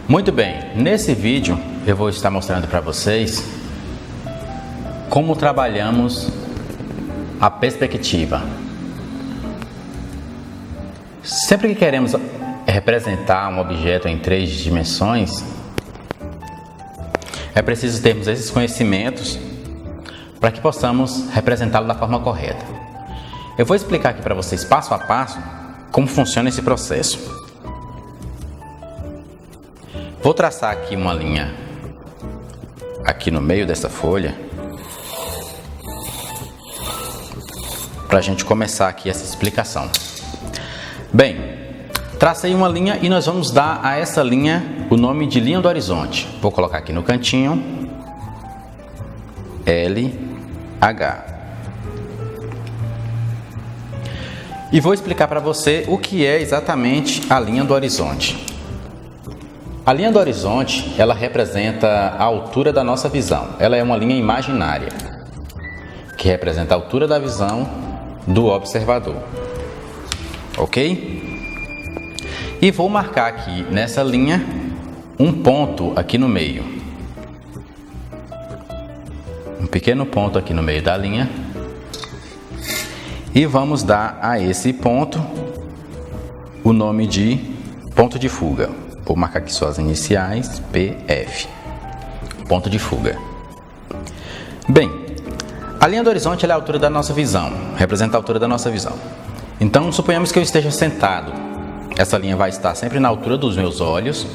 Muito bem, nesse vídeo eu vou estar mostrando para vocês como trabalhamos a perspectiva. Sempre que queremos representar um objeto em 3 dimensões, é preciso termos esses conhecimentos para que possamos representá-lo da forma correta. Eu vou explicar aqui para vocês passo a passo como funciona esse processo. Vou traçar aqui uma linha aqui no meio dessa folha para a gente começar aqui essa explicação. Bem, tracei uma linha e nós vamos dar a essa linha o nome de linha do horizonte. Vou colocar aqui no cantinho LH. E vou explicar para você o que é exatamente a linha do horizonte. A linha do horizonte, ela representa a altura da nossa visão. Ela é uma linha imaginária, que representa a altura da visão do observador. Ok? E vou marcar aqui nessa linha um ponto aqui no meio. Um pequeno ponto aqui no meio da linha. E vamos dar a esse ponto o nome de ponto de fuga. Vou marcar aqui suas iniciais, PF, ponto de fuga. Bem, a linha do horizonte é a altura da nossa visão, representa a altura da nossa visão. Então, suponhamos que eu esteja sentado. Essa linha vai estar sempre na altura dos meus olhos.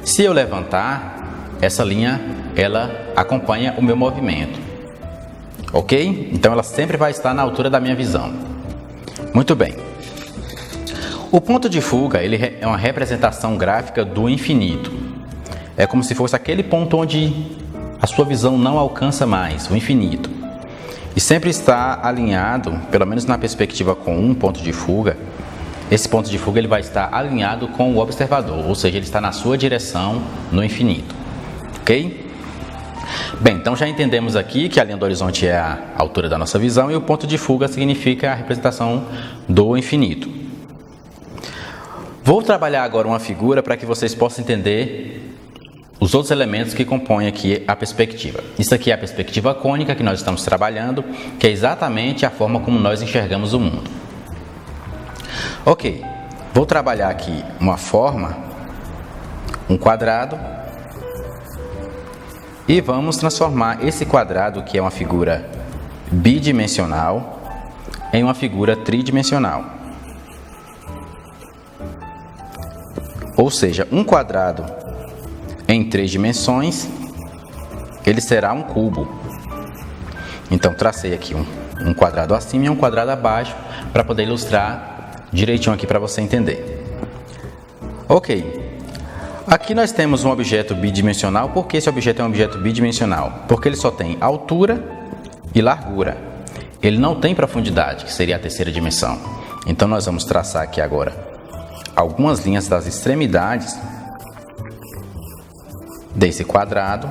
Se eu levantar, essa linha, ela acompanha o meu movimento. Ok? Então, ela sempre vai estar na altura da minha visão. Muito bem. O ponto de fuga, ele é uma representação gráfica do infinito. É como se fosse aquele ponto onde a sua visão não alcança mais, o infinito. E sempre está alinhado, pelo menos na perspectiva com um ponto de fuga, esse ponto de fuga ele vai estar alinhado com o observador, ou seja, ele está na sua direção no infinito. Ok? Bem, então já entendemos aqui que a linha do horizonte é a altura da nossa visão e o ponto de fuga significa a representação do infinito. Vou trabalhar agora uma figura para que vocês possam entender os outros elementos que compõem aqui a perspectiva. Isso aqui é a perspectiva cônica que nós estamos trabalhando, que é exatamente a forma como nós enxergamos o mundo. Ok, vou trabalhar aqui uma forma, um quadrado, e vamos transformar esse quadrado, que é uma figura bidimensional, em uma figura tridimensional. Ou seja, um quadrado em 3 dimensões, ele será um cubo. Então, tracei aqui um quadrado acima e um quadrado abaixo, para poder ilustrar direitinho aqui para você entender. Ok. Aqui nós temos um objeto bidimensional. Por que esse objeto é um objeto bidimensional? Porque ele só tem altura e largura. Ele não tem profundidade, que seria a terceira dimensão. Então, nós vamos traçar aqui agora algumas linhas das extremidades desse quadrado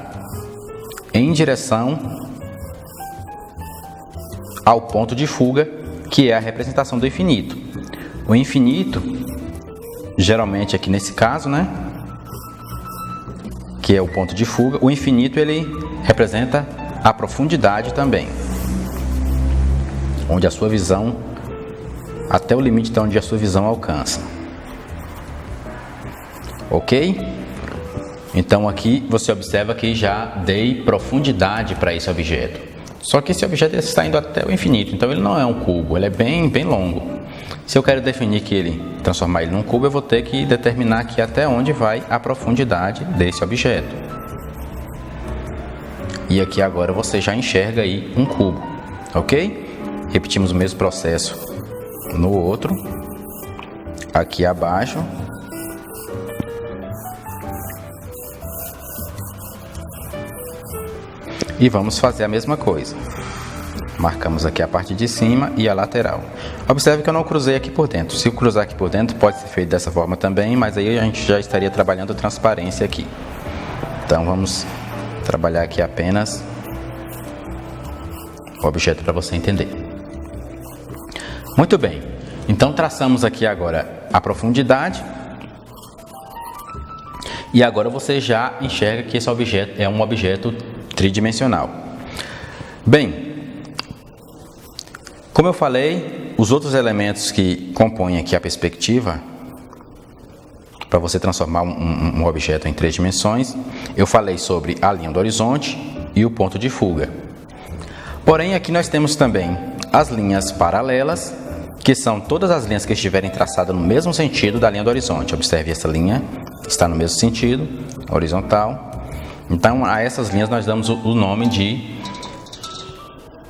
em direção ao ponto de fuga, que é a representação do infinito. O infinito, geralmente aqui nesse caso, né, que é o ponto de fuga, o infinito ele representa a profundidade também, onde a sua visão, até o limite de onde a sua visão alcança. Ok? Então aqui você observa que já dei profundidade para esse objeto. Só que esse objeto está indo até o infinito, então ele não é um cubo, ele é bem longo. Se eu quero definir que transformar ele num cubo, eu vou ter que determinar aqui até onde vai a profundidade desse objeto. E aqui agora você já enxerga aí um cubo, ok? Repetimos o mesmo processo no outro, aqui abaixo. E vamos fazer a mesma coisa. Marcamos aqui a parte de cima e a lateral. Observe que eu não cruzei aqui por dentro. Se eu cruzar aqui por dentro, pode ser feito dessa forma também, mas aí a gente já estaria trabalhando transparência aqui. Então vamos trabalhar aqui apenas o objeto para você entender. Muito bem. Então traçamos aqui agora a profundidade. E agora você já enxerga que esse objeto é um objeto tridimensional. Bem, como eu falei, os outros elementos que compõem aqui a perspectiva, para você transformar um objeto em 3 dimensões, eu falei sobre a linha do horizonte e o ponto de fuga. Porém, aqui nós temos também as linhas paralelas, que são todas as linhas que estiverem traçadas no mesmo sentido da linha do horizonte. Observe, essa linha está no mesmo sentido, horizontal. Então, a essas linhas nós damos o nome de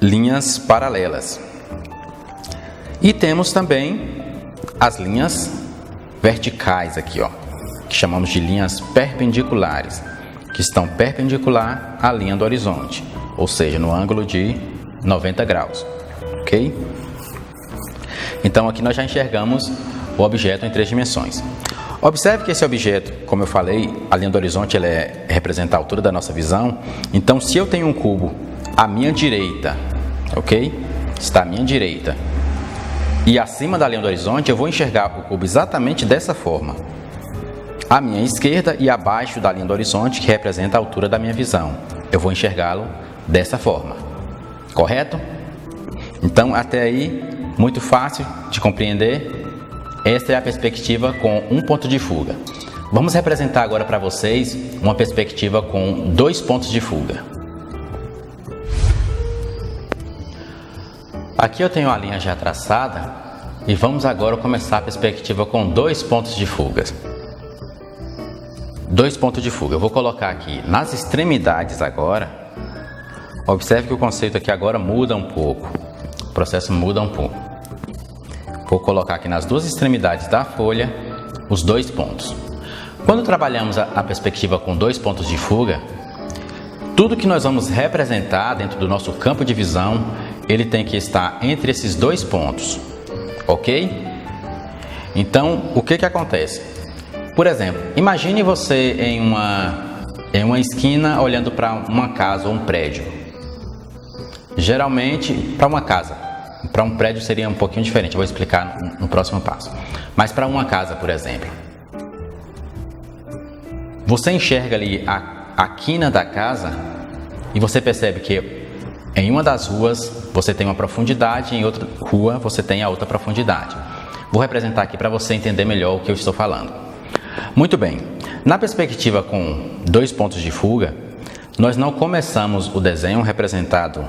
linhas paralelas. E temos também as linhas verticais aqui, ó, que chamamos de linhas perpendiculares, que estão perpendicular à linha do horizonte, ou seja, no ângulo de 90 graus, ok? Então aqui nós já enxergamos o objeto em 3 dimensões. Observe que esse objeto, como eu falei, a linha do horizonte ela representa a altura da nossa visão. Então se eu tenho um cubo à minha direita, ok? Está à minha direita e acima da linha do horizonte, eu vou enxergar o cubo exatamente dessa forma. À minha esquerda e abaixo da linha do horizonte, que representa a altura da minha visão, eu vou enxergá-lo dessa forma. Correto? Então, até aí, muito fácil de compreender. Esta é a perspectiva com um ponto de fuga. Vamos representar agora para vocês uma perspectiva com 2 pontos de fuga. Aqui eu tenho a linha já traçada e vamos agora começar a perspectiva com 2 pontos de fuga. 2 pontos de fuga. Eu vou colocar aqui nas extremidades agora. Observe que o conceito aqui agora muda um pouco. O processo muda um pouco. Vou colocar aqui nas 2 extremidades da folha os 2 pontos. Quando trabalhamos a perspectiva com 2 pontos de fuga, tudo que nós vamos representar dentro do nosso campo de visão, ele tem que estar entre esses 2 pontos, ok? Então, o que acontece? Por exemplo, imagine você em uma esquina olhando para uma casa ou um prédio. Geralmente, para uma casa. Para um prédio seria um pouquinho diferente, eu vou explicar no próximo passo. Mas para uma casa, por exemplo, você enxerga ali a quina da casa e você percebe que em uma das ruas você tem uma profundidade e em outra rua você tem a outra profundidade. Vou representar aqui para você entender melhor o que eu estou falando. Muito bem, na perspectiva com 2 pontos de fuga, nós não começamos o desenho representado,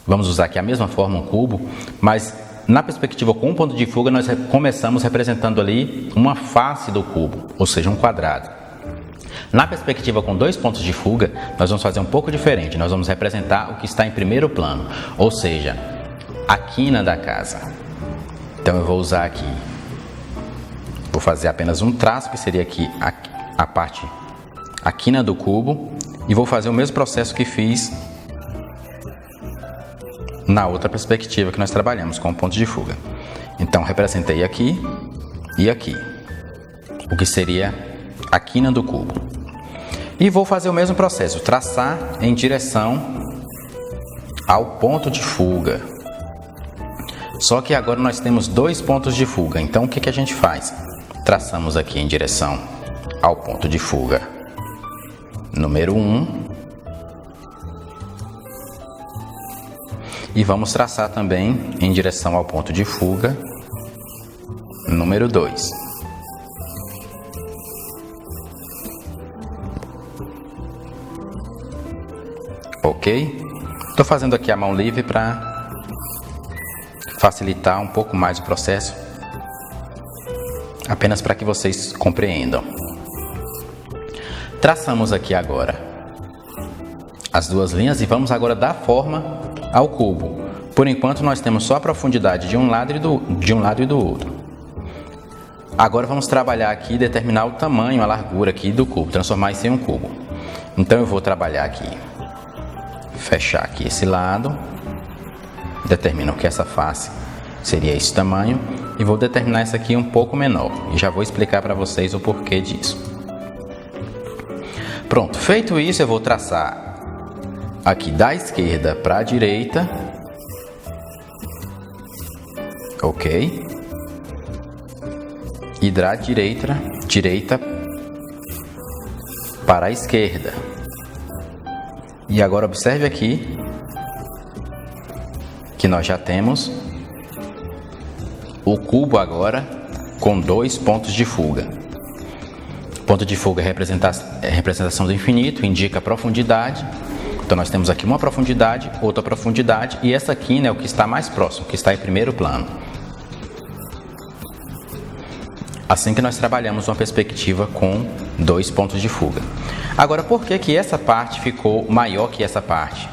vamos usar aqui a mesma forma, um cubo, mas na perspectiva com um ponto de fuga nós começamos representando ali uma face do cubo, ou seja, um quadrado. Na perspectiva com 2 pontos de fuga, nós vamos fazer um pouco diferente. Nós vamos representar o que está em primeiro plano, ou seja, a quina da casa. Então eu vou usar aqui, vou fazer apenas um traço, que seria aqui a quina do cubo, e vou fazer o mesmo processo que fiz na outra perspectiva que nós trabalhamos com o ponto de fuga. Então representei aqui e aqui, o que seria a quina do cubo. E vou fazer o mesmo processo, traçar em direção ao ponto de fuga. Só que agora nós temos 2 pontos de fuga, então o que a gente faz? Traçamos aqui em direção ao ponto de fuga número 1. E vamos traçar também em direção ao ponto de fuga número 2. Ok? Estou fazendo aqui a mão livre para facilitar um pouco mais o processo, apenas para que vocês compreendam. Traçamos aqui agora as 2 linhas e vamos agora dar forma ao cubo. Por enquanto nós temos só a profundidade de um lado e do outro. Agora vamos trabalhar aqui e determinar o tamanho, a largura aqui do cubo, transformar isso em um cubo. Então eu vou trabalhar aqui, fechar aqui esse lado, determino que essa face seria esse tamanho e vou determinar essa aqui um pouco menor e já vou explicar para vocês o porquê disso. Pronto, feito isso eu vou traçar aqui da esquerda para a direita, ok? E da direita para a esquerda. E agora observe aqui que nós já temos o cubo agora com 2 pontos de fuga. Ponto de fuga é representação do infinito, indica a profundidade. Então nós temos aqui uma profundidade, outra profundidade, e essa quina é o que está mais próximo, que está em primeiro plano. Assim que nós trabalhamos uma perspectiva com 2 pontos de fuga. Agora, por que essa parte ficou maior que essa parte?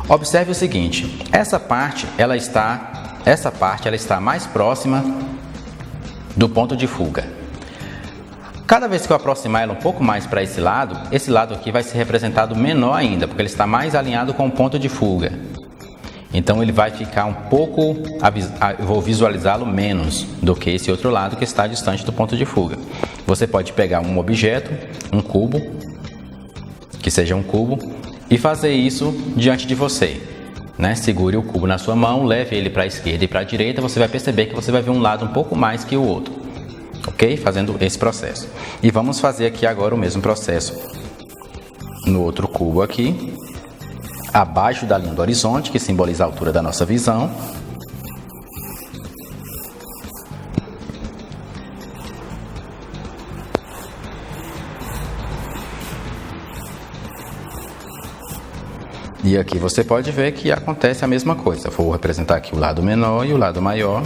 Observe o seguinte, essa parte ela está mais próxima do ponto de fuga. Cada vez que eu aproximar ela um pouco mais para esse lado aqui vai ser representado menor ainda, porque ele está mais alinhado com o ponto de fuga. Então ele vai ficar um pouco, eu vou visualizá-lo menos do que esse outro lado que está distante do ponto de fuga. Você pode pegar um objeto, um cubo, que seja um cubo, e fazer isso diante de você. Segure o cubo na sua mão, leve ele para a esquerda e para a direita, você vai perceber que você vai ver um lado um pouco mais que o outro. Ok? Fazendo esse processo. E vamos fazer aqui agora o mesmo processo no outro cubo aqui, abaixo da linha do horizonte, que simboliza a altura da nossa visão. E aqui você pode ver que acontece a mesma coisa. Vou representar aqui o lado menor e o lado maior.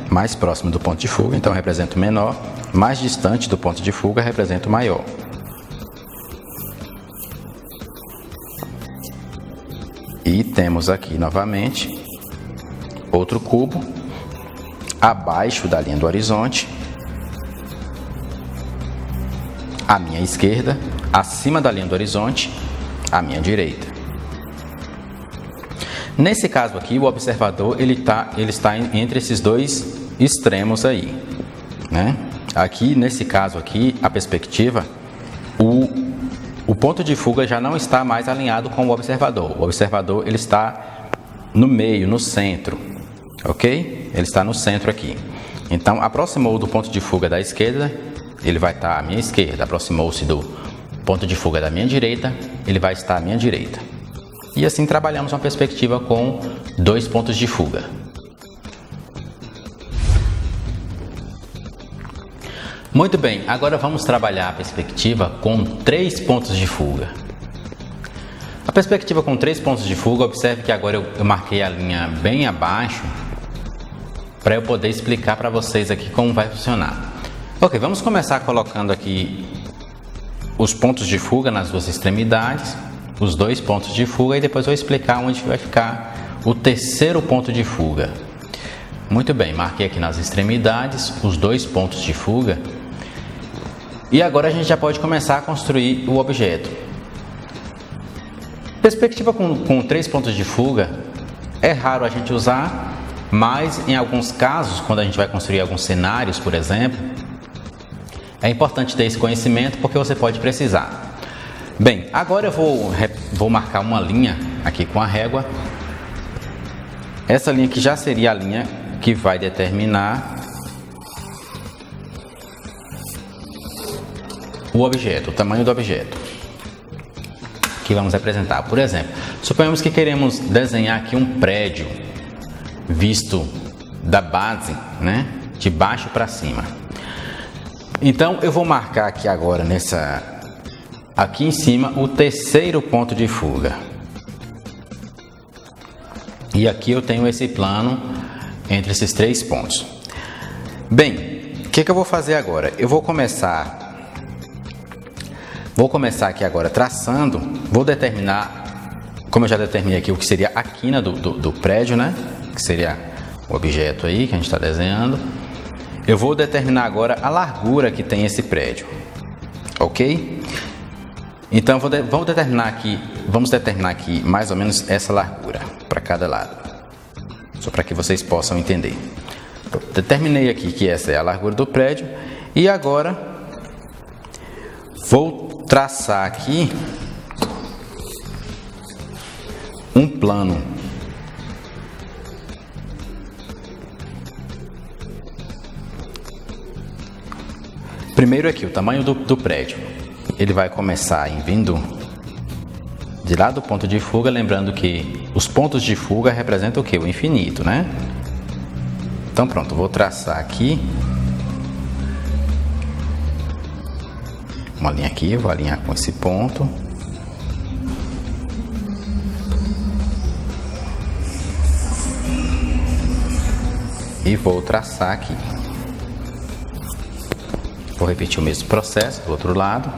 Mais próximo do ponto de fuga, então representa o menor. Mais distante do ponto de fuga, representa o maior. E temos aqui novamente outro cubo abaixo da linha do horizonte, à minha esquerda, acima da linha do horizonte, à minha direita. Nesse caso aqui, o observador ele está entre esses dois extremos aí, Aqui, nesse caso aqui, a perspectiva, o ponto de fuga já não está mais alinhado com o observador. O observador ele está no meio, no centro, ok? Ele está no centro aqui. Então, aproximou do ponto de fuga da esquerda, ele vai estar à minha esquerda. Aproximou-se do ponto de fuga da minha direita, ele vai estar à minha direita. E assim trabalhamos uma perspectiva com 2 pontos de fuga. Muito bem, agora vamos trabalhar a perspectiva com 3 pontos de fuga. A perspectiva com 3 pontos de fuga, observe que agora eu marquei a linha bem abaixo para eu poder explicar para vocês aqui como vai funcionar. Ok, vamos começar colocando aqui os pontos de fuga nas duas extremidades, os 2 pontos de fuga, e depois vou explicar onde vai ficar o terceiro ponto de fuga. Muito bem, marquei aqui nas extremidades os 2 pontos de fuga. E agora a gente já pode começar a construir o objeto. Perspectiva com 3 pontos de fuga é raro a gente usar, mas em alguns casos, quando a gente vai construir alguns cenários, por exemplo, é importante ter esse conhecimento porque você pode precisar. Bem, agora eu vou marcar uma linha aqui com a régua. Essa linha aqui já seria a linha que vai determinar o objeto, o tamanho do objeto que vamos representar. Por exemplo, suponhamos que queremos desenhar aqui um prédio visto da base, de baixo para cima. Então eu vou marcar aqui agora aqui em cima o terceiro ponto de fuga. E aqui eu tenho esse plano entre esses 3 pontos. Bem, o que eu vou fazer agora? Eu vou começar aqui agora traçando, vou determinar, como eu já determinei aqui, o que seria a quina do prédio, que seria o objeto aí que a gente está desenhando. Eu vou determinar agora a largura que tem esse prédio, ok? Então vamos determinar aqui mais ou menos essa largura para cada lado, só para que vocês possam entender. Determinei aqui que essa é a largura do prédio e agora vou traçar aqui um plano Primeiro aqui, o tamanho do prédio. Ele vai começar vindo de lá do ponto de fuga, lembrando que os pontos de fuga representam o quê? O infinito, né? Então pronto, vou traçar aqui uma linha aqui, vou alinhar com esse ponto. E vou traçar aqui. Vou repetir o mesmo processo do outro lado.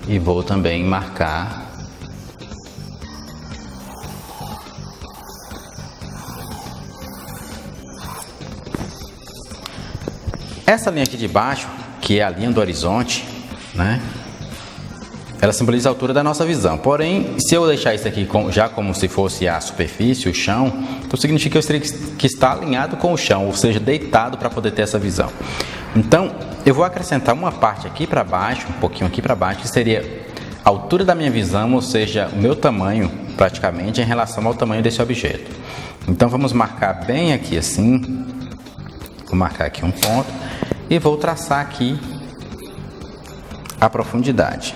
E vou também marcar essa linha aqui de baixo, que é a linha do horizonte, né? Ela simboliza a altura da nossa visão. Porém, se eu deixar isso aqui já como se fosse a superfície, o chão, então significa que eu teria que estar alinhado com o chão, ou seja, deitado para poder ter essa visão. Então, eu vou acrescentar uma parte aqui para baixo, um pouquinho aqui para baixo, que seria a altura da minha visão, ou seja, o meu tamanho, praticamente, em relação ao tamanho desse objeto. Então, vamos marcar bem aqui assim. Vou marcar aqui um ponto e vou traçar aqui a profundidade.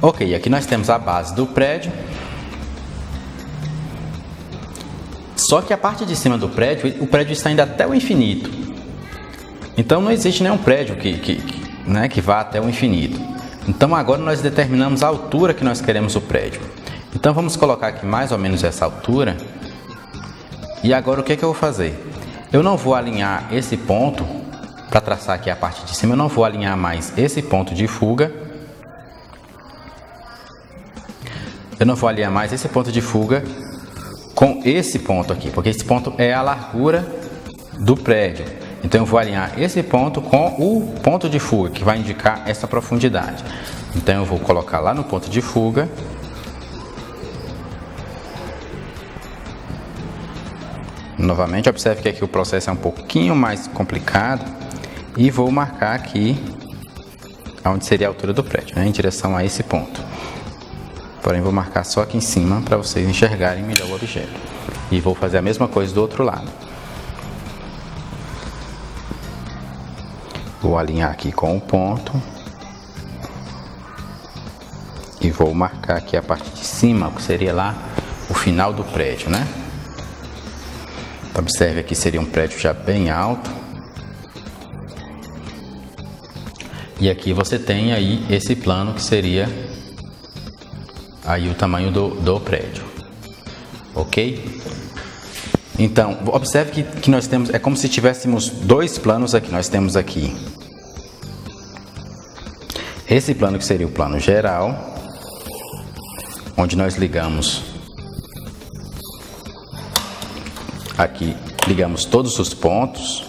Ok, aqui nós temos a base do prédio. Só que a parte de cima do prédio, o prédio está indo até o infinito. Então não existe nenhum prédio que vá até o infinito. Então agora nós determinamos a altura que nós queremos o prédio. Então vamos colocar aqui mais ou menos essa altura. E agora o que eu vou fazer? Eu não vou alinhar esse ponto, para traçar aqui a parte de cima, eu não vou alinhar mais esse ponto de fuga. Eu não vou alinhar mais esse ponto de fuga com esse ponto aqui, porque esse ponto é a largura do prédio. Então eu vou alinhar esse ponto com o ponto de fuga, que vai indicar essa profundidade. Então eu vou colocar lá no ponto de fuga. Novamente, observe que aqui o processo é um pouquinho mais complicado. E vou marcar aqui onde seria a altura do prédio, né, em direção a esse ponto. Porém, vou marcar só aqui em cima para vocês enxergarem melhor o objeto. E vou fazer a mesma coisa do outro lado. Vou alinhar aqui com o ponto. E vou marcar aqui a parte de cima, que seria lá o final do prédio, né? Observe aqui, seria um prédio já bem alto. E aqui você tem aí esse plano que seria aí o tamanho do prédio, ok? Então, observe que nós temos, é como se tivéssemos dois planos aqui. Nós temos aqui esse plano que seria o plano geral, onde nós ligamos aqui, ligamos todos os pontos.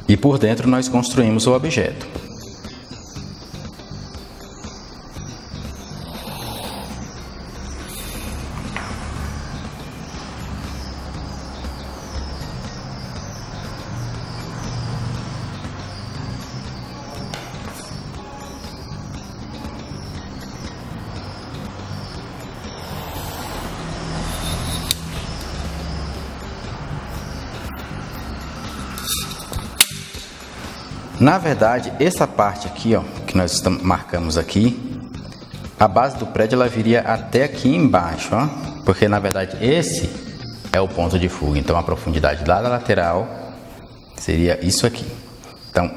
E por dentro nós construímos o objeto. Na verdade, essa parte aqui, ó, que nós marcamos aqui, a base do prédio ela viria até aqui embaixo, ó, porque na verdade esse é o ponto de fuga. Então a profundidade lá da lateral seria isso aqui. Então,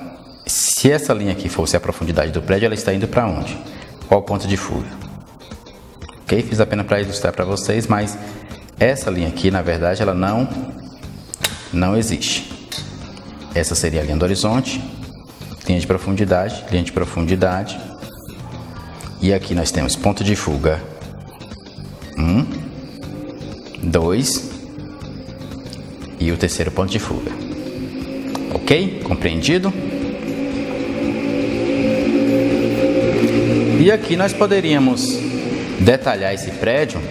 se essa linha aqui fosse a profundidade do prédio, ela está indo para onde? Qual o ponto de fuga? Ok? Fiz apenas para ilustrar para vocês, mas essa linha aqui, na verdade, ela não existe. Essa seria a linha do horizonte. Linha de profundidade. E aqui nós temos ponto de fuga 1, 2 e o terceiro ponto de fuga. Ok? Compreendido? E aqui nós poderíamos detalhar esse prédio.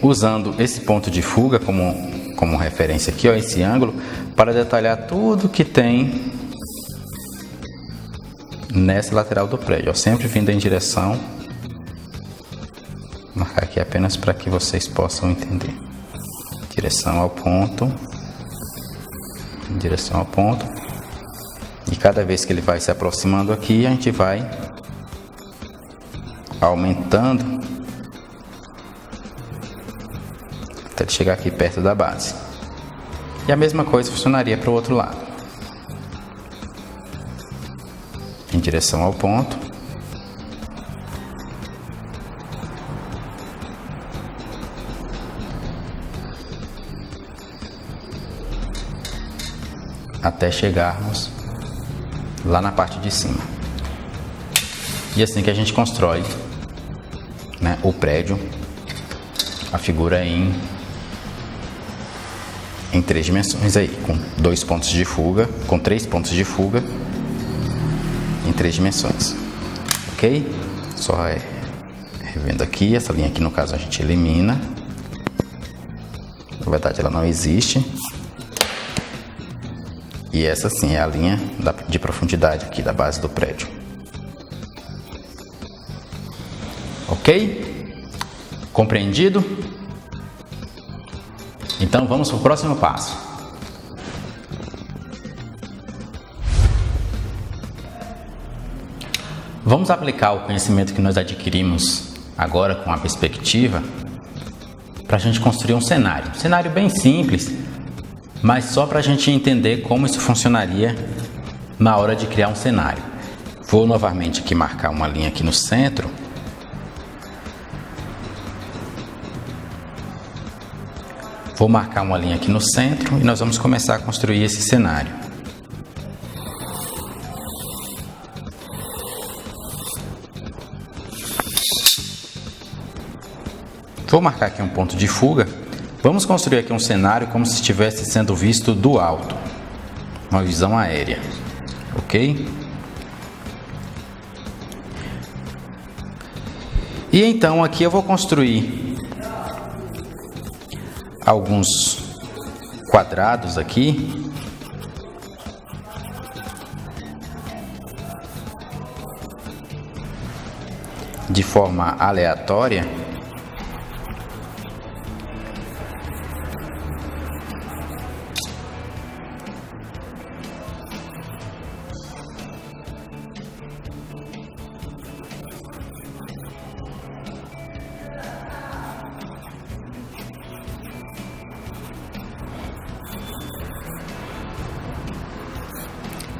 Usando esse ponto de fuga como referência aqui, ó, esse ângulo, para detalhar tudo que tem nessa lateral do prédio, ó, sempre vindo em direção. Vou marcar aqui apenas para que vocês possam entender. Direção ao ponto. E cada vez que ele vai se aproximando aqui, a gente vai aumentando até chegar aqui perto da base. E a mesma coisa funcionaria para o outro lado. Em direção ao ponto. Até chegarmos lá na parte de cima. E assim que a gente constrói, né, o prédio, a figura em 3 dimensões aí, com 2 pontos de fuga, com 3 pontos de fuga em 3 dimensões. Ok? Só revendo aqui, essa linha aqui no caso a gente elimina. Na verdade ela não existe. E essa sim é a linha de profundidade aqui da base do prédio. Ok? Compreendido? Então vamos para o próximo passo. Vamos aplicar o conhecimento que nós adquirimos agora com a perspectiva para a gente construir um cenário. Um cenário bem simples, mas só para a gente entender como isso funcionaria na hora de criar um cenário. Vou novamente aqui marcar uma linha aqui no centro. Vou marcar uma linha aqui no centro e nós vamos começar a construir esse cenário. Vou marcar aqui um ponto de fuga. Vamos construir aqui um cenário como se estivesse sendo visto do alto. Uma visão aérea. Ok? E então aqui eu vou construir alguns quadrados aqui. De forma aleatória.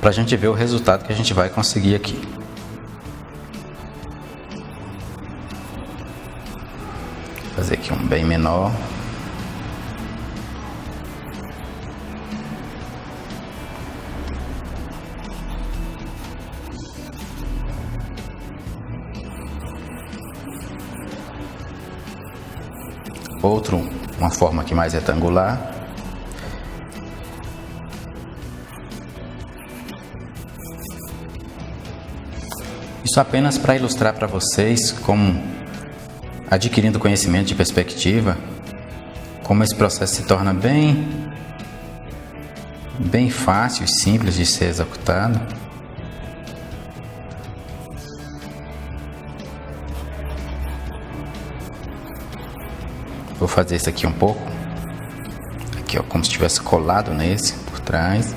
Para a gente ver o resultado que a gente vai conseguir aqui. Vou fazer aqui um bem menor. Outro, uma forma aqui mais retangular. Isso apenas para ilustrar para vocês como, adquirindo conhecimento de perspectiva, como esse processo se torna bem fácil e simples de ser executado. Vou fazer isso aqui um pouco, aqui ó, como se tivesse colado nesse por trás.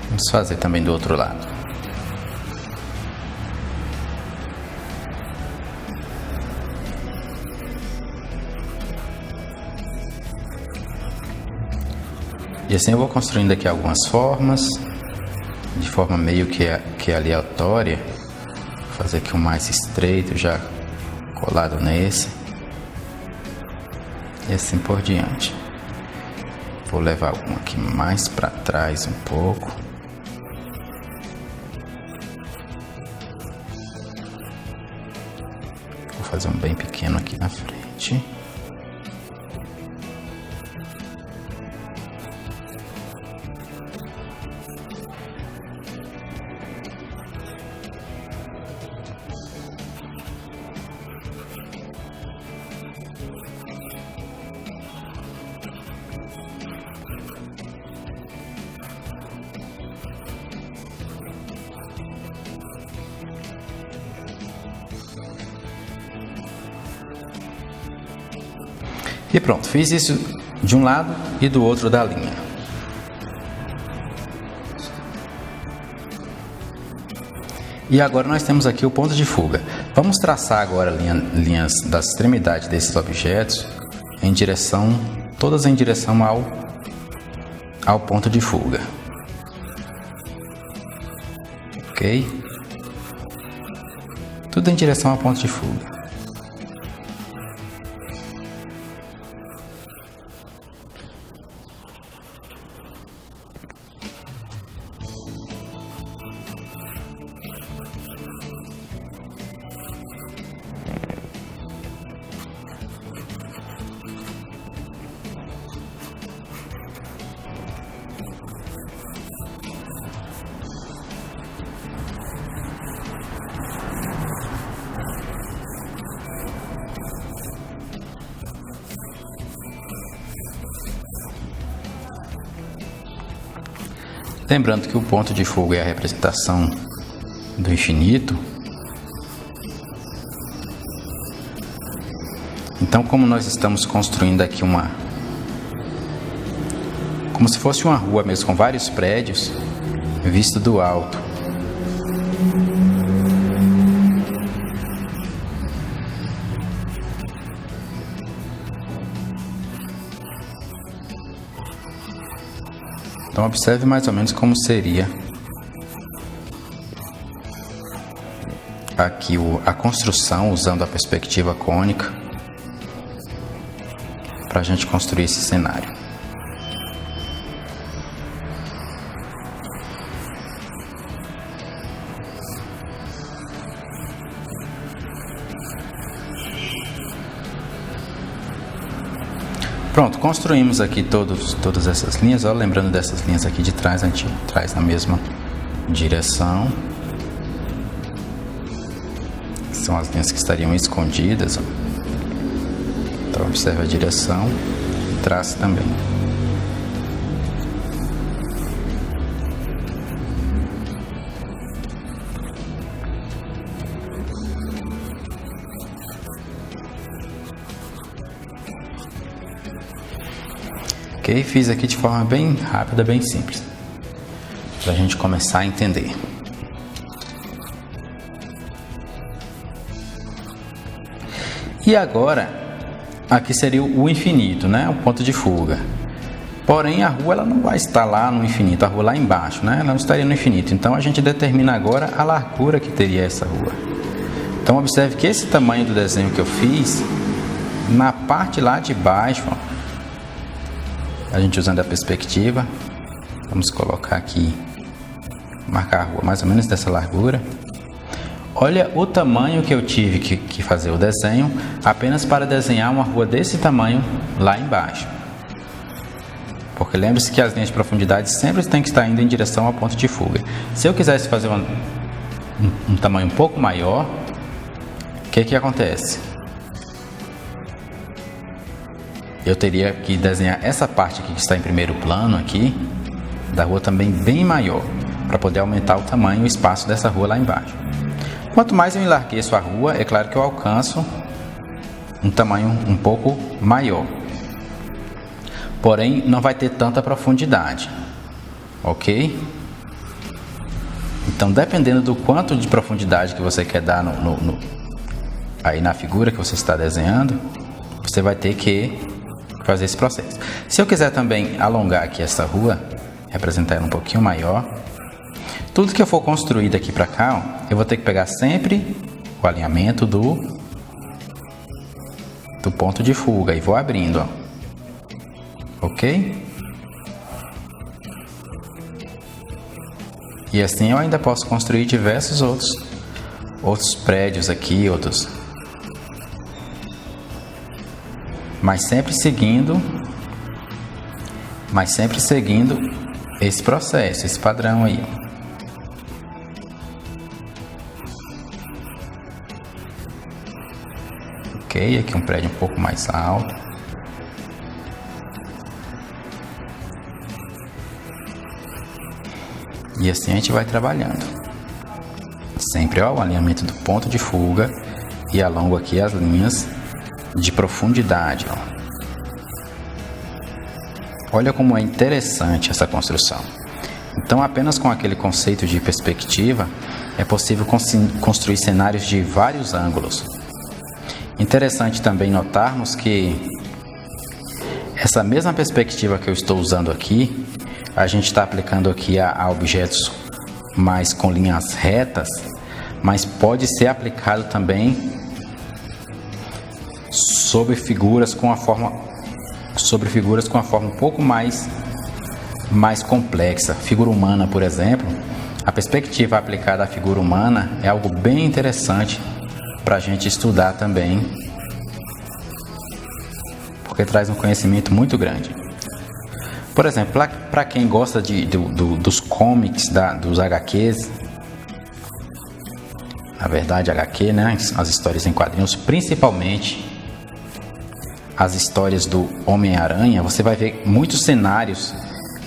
Vamos fazer também do outro lado. E assim eu vou construindo aqui algumas formas, de forma meio que aleatória. Vou fazer aqui um mais estreito, já colado nesse. E assim por diante. Vou levar um aqui mais para trás um pouco. Vou fazer um bem pequeno aqui na frente. E pronto, fiz isso de um lado e do outro da linha. E agora nós temos aqui o ponto de fuga. Vamos traçar agora linhas das extremidades desses objetos em direção, todas em direção ao ponto de fuga. Ok? Tudo em direção ao ponto de fuga. Lembrando que o ponto de fuga é a representação do infinito. Então, como nós estamos construindo aqui como se fosse uma rua mesmo, com vários prédios, visto do alto. Então observe mais ou menos como seria aqui a construção usando a perspectiva cônica para a gente construir esse cenário. Pronto, construímos aqui todas essas linhas, ó, lembrando dessas linhas aqui de trás, a gente traz na mesma direção. São as linhas que estariam escondidas, ó. Então observe a direção e trace também. Ok, fiz aqui de forma bem rápida, bem simples, para a gente começar a entender. E agora, aqui seria o infinito, né? O ponto de fuga. Porém, a rua ela não vai estar lá no infinito, a rua lá embaixo, né? Ela não estaria no infinito. Então, a gente determina agora a largura que teria essa rua. Então, observe que esse tamanho do desenho que eu fiz, na parte lá de baixo, ó, a gente usando a perspectiva, vamos colocar aqui, marcar a rua mais ou menos dessa largura. Olha o tamanho que eu tive que fazer o desenho, apenas para desenhar uma rua desse tamanho lá embaixo. Porque lembre-se que as linhas de profundidade sempre têm que estar indo em direção ao ponto de fuga. Se eu quisesse fazer um tamanho um pouco maior, o que acontece? Eu teria que desenhar essa parte aqui que está em primeiro plano aqui, da rua também bem maior, para poder aumentar o tamanho e o espaço dessa rua lá embaixo. Quanto mais eu enlargueço a rua, é claro que eu alcanço um tamanho um pouco maior. Porém, não vai ter tanta profundidade, ok? Então, dependendo do quanto de profundidade que você quer dar aí na figura que você está desenhando, você vai ter que fazer esse processo. Se eu quiser também alongar aqui essa rua, representar ela um pouquinho maior, tudo que eu for construir daqui para cá, ó, eu vou ter que pegar sempre o alinhamento do ponto de fuga e vou abrindo, ó. Ok? E assim eu ainda posso construir diversos outros prédios aqui, mas sempre seguindo esse processo, esse padrão aí. Ok, aqui um prédio um pouco mais alto. E assim a gente vai trabalhando. Sempre, ó, o alinhamento do ponto de fuga e alongo aqui as linhas de profundidade, ó. Olha como é interessante essa construção. Então, apenas com aquele conceito de perspectiva, é possível construir cenários de vários ângulos. Interessante também notarmos que essa mesma perspectiva que eu estou usando aqui, a gente está aplicando aqui a objetos mais com linhas retas, mas pode ser aplicado também sobre figuras com a forma um pouco mais complexa. Figura humana, por exemplo, a perspectiva aplicada à figura humana é algo bem interessante para a gente estudar também, porque traz um conhecimento muito grande. Por exemplo, para quem gosta dos comics, dos HQs, na verdade HQ, né, as histórias em quadrinhos, principalmente as histórias do Homem-Aranha, você vai ver muitos cenários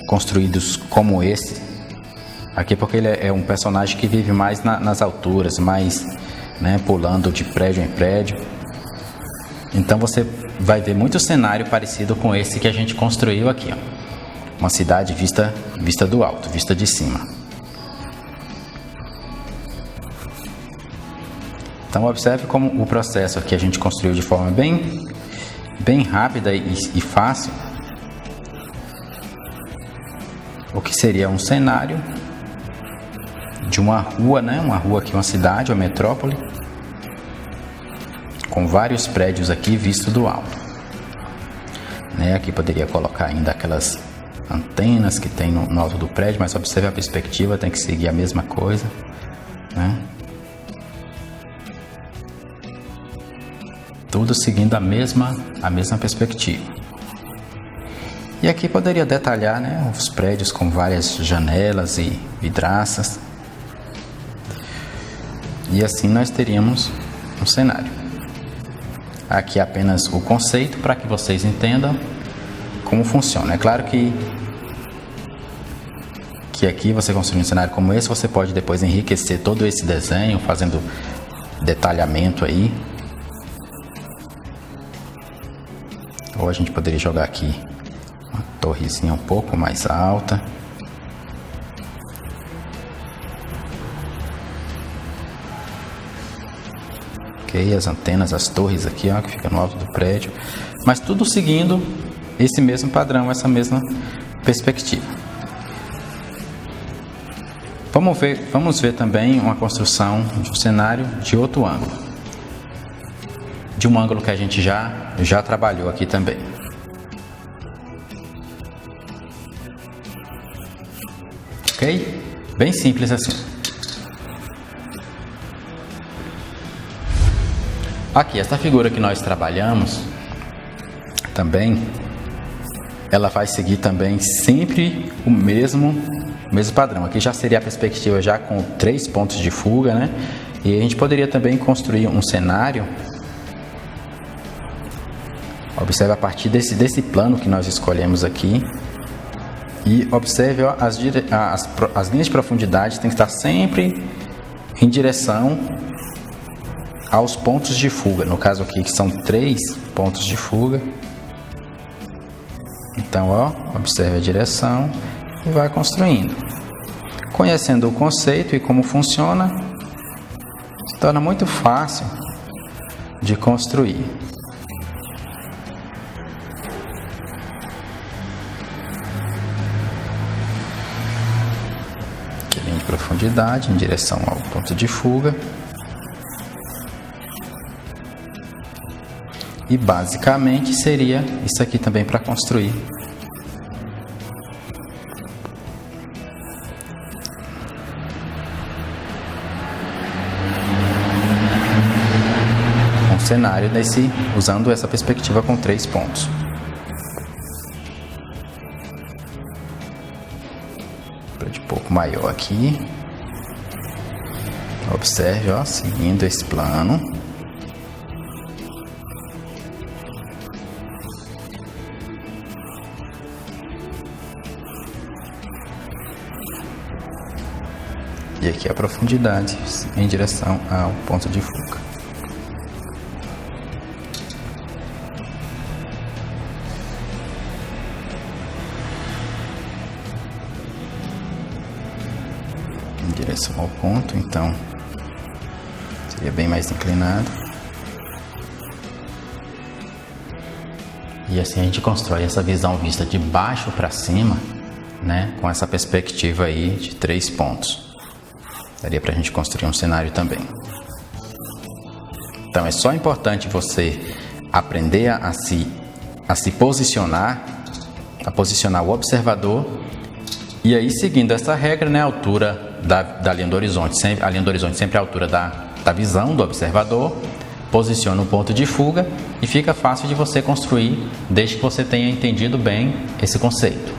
construídos como esse aqui, porque ele é um personagem que vive mais nas alturas, mais, né, pulando de prédio em prédio. Então você vai ver muito cenário parecido com esse que a gente construiu aqui, ó. Uma cidade vista do alto, vista de cima. Então observe como o processo aqui a gente construiu de forma bem rápida e fácil o que seria um cenário de uma rua, né? Uma rua aqui, uma cidade, uma metrópole, com vários prédios aqui visto do alto, né? Aqui poderia colocar ainda aquelas antenas que tem no alto do prédio, mas observe a perspectiva, tem que seguir a mesma coisa, né? Tudo seguindo a mesma perspectiva. E aqui poderia detalhar, né, os prédios com várias janelas e vidraças. E assim nós teríamos um cenário. Aqui apenas o conceito para que vocês entendam como funciona. É claro que aqui você construir um cenário como esse, você pode depois enriquecer todo esse desenho, fazendo detalhamento aí. Ou a gente poderia jogar aqui uma torrezinha um pouco mais alta. Ok, as antenas, as torres aqui, ó, que fica no alto do prédio. Mas tudo seguindo esse mesmo padrão, essa mesma perspectiva. Vamos ver também uma construção de um cenário de outro ângulo. De um ângulo que a gente já trabalhou aqui também. Ok? Bem simples assim. Aqui, essa figura que nós trabalhamos também, ela vai seguir também sempre o mesmo padrão. Aqui já seria a perspectiva já com 3 pontos de fuga, né? E a gente poderia também construir um cenário. Observe a partir desse plano que nós escolhemos aqui. E observe, ó, as linhas de profundidade têm que estar sempre em direção aos pontos de fuga. No caso aqui, que são 3 pontos de fuga. Então, ó, observe a direção e vai construindo. Conhecendo o conceito e como funciona, se torna muito fácil de construir. Linha de profundidade em direção ao ponto de fuga. E basicamente seria isso aqui também para construir. Um cenário usando essa perspectiva com 3 pontos. De pouco maior aqui. Observe, ó, seguindo esse plano. E aqui a profundidade em direção ao ponto de fuga. direção ao ponto, então seria bem mais inclinado. E assim a gente constrói essa visão vista de baixo para cima, né, com essa perspectiva aí de 3 pontos. Daria para a gente construir um cenário também. Então é só importante você aprender a se posicionar, a posicionar o observador, e aí seguindo essa regra, né, a altura da linha do horizonte, a linha do horizonte sempre é a altura da visão do observador. Posiciona um ponto de fuga e fica fácil de você construir, desde que você tenha entendido bem esse conceito.